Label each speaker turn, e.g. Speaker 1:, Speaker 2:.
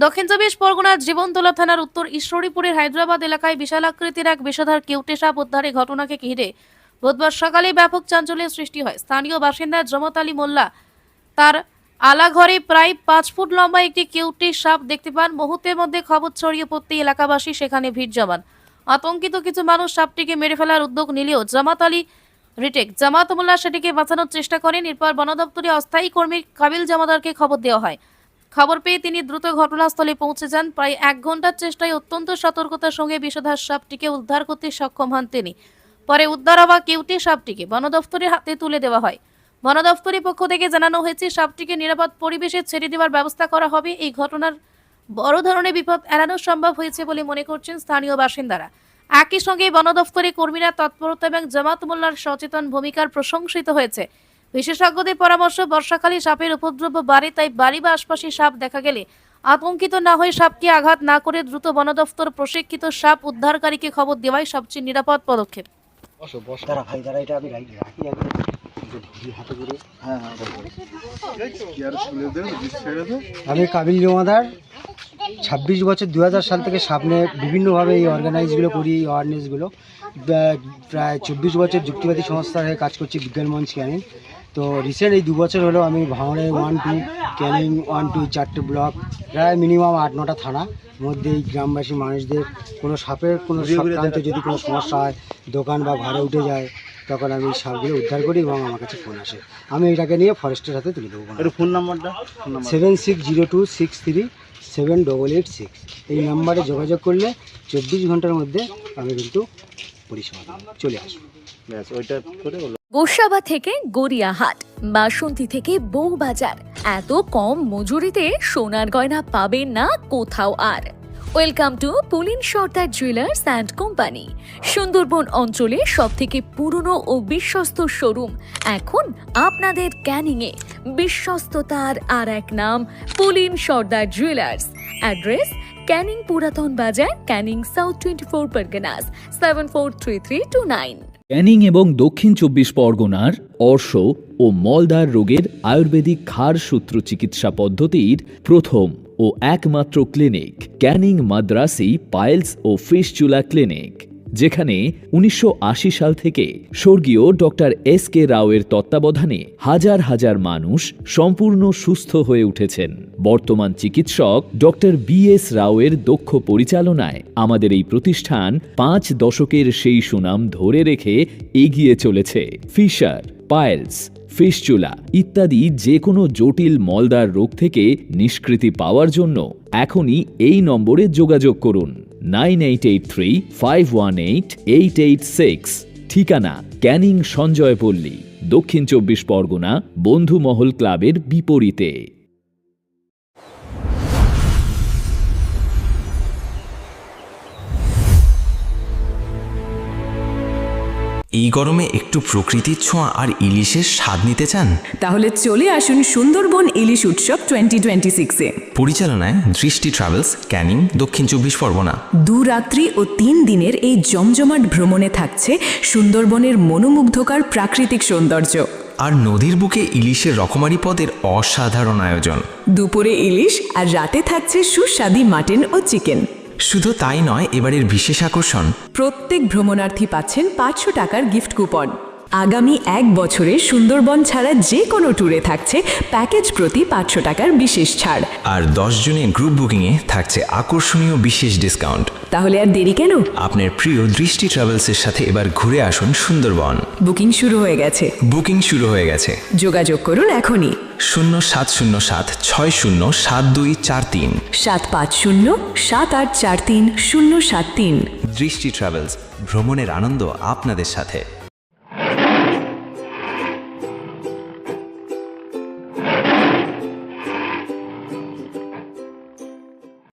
Speaker 1: দক্ষিণ চব্বিশ পরগনার জীবনতলা থানার উত্তর ঈশ্বরীপুরের হায়দ্রাবাদ এলাকায় বিশাল আকৃতির এক বিষধর কেউটে সাপ উদ্ধারের ঘটনাকে ঘিরে বুধবার সকালে ব্যাপক চাঞ্চল্যের সৃষ্টি হয়। স্থানীয় বাসিন্দা জমত আলী মোল্লা তার আলাঘরে প্রায় 5 ফুট লম্বা একটি কেউটে সাপ দেখতে পান। মুহূর্তের মধ্যে খবর ছড়িয়ে পড়তেই এলাকাবাসী সেখানে ভিড় জমান। আতঙ্কিত কিছু মানুষ সাপটিকে মেরে ফেলার উদ্যোগ নিলেও জামাত মোল্লা সেটিকে বাঁচানোর চেষ্টা করেন। এরপর বন দপ্তরে অস্থায়ী কর্মী কাবিল জামাদারকে খবর দেওয়া হয়। খবর পেয়ে তিনি দ্রুত ঘটনাস্থলে পৌঁছে যান। প্রায় 1 ঘন্টার চেষ্টায় অত্যন্ত সতর্কতার সঙ্গে বিষধর সাপটিকে উদ্ধার করতে সক্ষম হন তিনি। পরে উদ্ধার হওয়া কেউটে সাপটিকে বন দপ্তরের হাতে তুলে দেওয়া হয়। বন দপ্তরের পক্ষ থেকে জানানো হয়েছে সাপটিকে নিরাপদ পরিবেশে ছেড়ে দেওয়ার ব্যবস্থা করা হবে। এই ঘটনার বড় ধরনের বিপদ এড়ানো সম্ভব হয়েছে বলে মনে করছেন স্থানীয় বাসিন্দারা। একই সঙ্গে বন দপ্তরের কর্মীরা তৎপরতা এবং জামাত মোল্লার সচেতন ভূমিকার প্রশংসিত হয়েছে। বিশেষজ্ঞদের পরামর্শ, বর্ষাকালে সাপের উপদ্রব বাড়ে, তাই বাড়ি বা আশপাশে সাপ দেখা গেলে আতঙ্কিত না হয়ে সাপকে আঘাত না করে দ্রুত বন দপ্তর প্রশিক্ষিত সাপ উদ্ধারকারীকে খবর দেওয়াই সবচেয়ে নিরাপদ পদক্ষেপ।
Speaker 2: আমি কাবিল জমাদার, 26 বছর 2000 সাল থেকে সাপ নিয়ে বিভিন্নভাবে এই অর্গানাইজগুলো করি, অ্যাওয়ারনেসগুলো। প্রায় 24 বছর যুক্তিবাদী সংস্থার হয়ে কাজ করছি, বিজ্ঞান মঞ্চ ক্যানিং। তো রিসেন্ট এই 2 বছর হলো আমি ভাঙড়ে 1-2 ক্যানিং 1-2 4টে ব্লক, প্রায় মিনিমাম 8-9টা থানা মধ্যে এই গ্রামবাসী মানুষদের কোনো সাপের কোনো সংক্রান্ত যদি কোনো সমস্যা হয়, দোকান বা ঘরে উঠে যায়, তখন আমি এই সাপগুলো উদ্ধার করি এবং আমার কাছে ফোন আসে। আমি এটাকে নিয়ে ফরেস্টের হাতে তুলে দেবো।
Speaker 3: ফোন নাম্বারটা
Speaker 2: 7602637886। এই নাম্বারে যোগাযোগ করলে 24 ঘন্টার মধ্যে আমি কিন্তু পরিষেবা চলে আসবো।
Speaker 3: ওইটা করে
Speaker 4: গোসাবা থেকে গড়িয়াহাট, বাসন্তী থেকে বউবাজার, এত কম মজুরিতে সোনার গয়না পাবেন না কোথাও আর। Welcome to Pulin Sardar jewellers and company. Sundarban অঞ্চলে সবথেকে পুরনো ও বিশ্বস্ত শোরুম এখন আপনাদের ক্যানিংয়ে। বিশ্বস্ততার আর এক নাম পুলিন সর্দার জুয়েলার্স। অ্যাড্রেস ক্যানিং পুরাতন বাজার, ক্যানিং সাউথ 24 পরগনাস 743329।
Speaker 5: ক্যানিং এবং দক্ষিণ 24 পরগনার অর্শ ও মলদার রোগের আয়ুর্বেদিক ক্ষার সূত্র চিকিৎসা পদ্ধতির প্রথম ও একমাত্র ক্লিনিক ক্যানিং মাদ্রাসি পাইলস ও ফিস্টুলা ক্লিনিক, যেখানে 1980 সাল থেকে স্বর্গীয় ডক্টর S.K. রাওয়ের তত্ত্বাবধানে হাজার হাজার মানুষ সম্পূর্ণ সুস্থ হয়ে উঠেছেন। বর্তমান চিকিৎসক ডক্টর B.S. রাওয়ের দক্ষ পরিচালনায় আমাদের এই প্রতিষ্ঠান 5 দশকের সেই সুনাম ধরে রেখে এগিয়ে চলেছে। ফিশার, পাইলস, ফিস্টুলা ইত্যাদি যে কোনো জটিল মলদার রোগ থেকে নিষ্কৃতি পাওয়ার জন্য এখনই এই নম্বরে যোগাযোগ করুন 9883518886। ঠিকানা ক্যানিং সঞ্জয়পল্লী, দক্ষিণ 24 পরগনা, বন্ধুমহল ক্লাবের বিপরীতে।
Speaker 6: এই গরমে একটু প্রকৃতির ছোঁয়া আর ইলিশের স্বাদ নিতে চান?
Speaker 7: তাহলে চলে আসুন সুন্দরবন ইলিশ উৎসব 2026-এ।
Speaker 6: পরিচালনায় দৃষ্টি ট্রাভেলস, ক্যানিং, দক্ষিণ 24 পরগনা।
Speaker 7: 2 রাত্রি ও 3 দিনের এই জমজমাট ভ্রমণে থাকছে সুন্দরবনের মনোমুগ্ধকর প্রাকৃতিক সৌন্দর্য
Speaker 6: আর নদীর বুকে ইলিশের রকমারি পদের অসাধারণ আয়োজন।
Speaker 7: দুপুরে ইলিশ আর রাতে থাকছে সুস্বাদু মাটন ও চিকেন।
Speaker 6: শুধু তাই নয়, এবারের বিশেষ আকর্ষণ,
Speaker 7: প্রত্যেক ভ্রমণার্থী পাচ্ছেন 500 টাকার গিফট কুপন। আগামী 1 বছরে সুন্দরবন ছাড়া যে কোনো ট্যুরে থাকছে প্যাকেজ প্রতি 500 টাকার বিশেষ ছাড়।
Speaker 6: আর 10 জনের গ্রুপ বুকিংয়ে থাকছে আকর্ষণীয় বিশেষ ডিসকাউন্ট।
Speaker 7: তাহলে আর দেরি কেন?
Speaker 6: আপনার প্রিয় দৃষ্টি ট্রাভেলসের সাথে এবার ঘুরে আসুন সুন্দরবন।
Speaker 7: বুকিং শুরু হয়ে গেছে। যোগাযোগ করুন এখনই
Speaker 6: 0707607243
Speaker 7: 7507843073।
Speaker 6: দৃষ্টি ট্রাভেলস, ভ্রমণের আনন্দ আপনাদের সাথে।